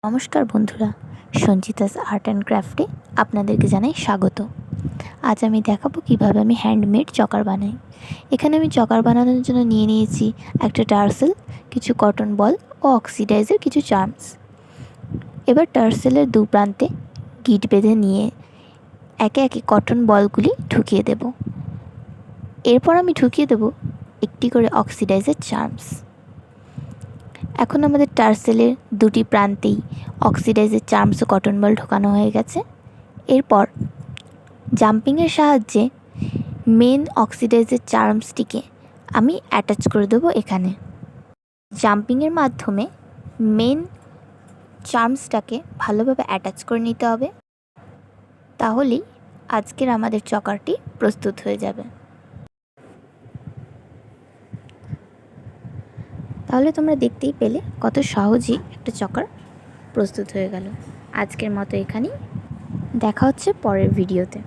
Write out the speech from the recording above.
নমস্কার বন্ধুরা, Sanchita's art and ক্রাফটে আপনাদেরকে জানাই স্বাগত। আজ আমি দেখাবো কিভাবে আমি হ্যান্ডমেড চকার বানাই। এখানে আমি চকার বানানোর জন্য নিয়ে নিয়েছি একটা টার্সেল, কিছু কটন বল ও অক্সিডাইজের কিছু চার্মস। এবার টার্সেলের দু প্রান্তে গিট বেঁধে নিয়ে একে একে কটন বলগুলি ঢুকিয়ে দেব। এরপর আমি ঢুকিয়ে দেব একটি করে অক্সিডাইজের চার্মস। এখন আমাদের টার্সেলের দুটি প্রান্তেই অক্সিডাইজের চার্মস ও কটন বল ঢোকানো হয়ে গেছে। এরপর জাম্পিংয়ের সাহায্যে মেন অক্সিডাইজের চার্মসটিকে আমি অ্যাটাচ করে দেবো এখানে। জাম্পিংয়ের মাধ্যমে মেন চার্মসটাকে ভালোভাবে অ্যাটাচ করে নিতে হবে, তাহলেই আজকের আমাদের চকারটি প্রস্তুত হয়ে যাবে। তাহলে তোমরা দেখতেই পেলে কত সহজেই একটা চকার প্রস্তুত হয়ে গেল। আজকের মতো এখানেই, দেখা হচ্ছে পরের ভিডিওতে।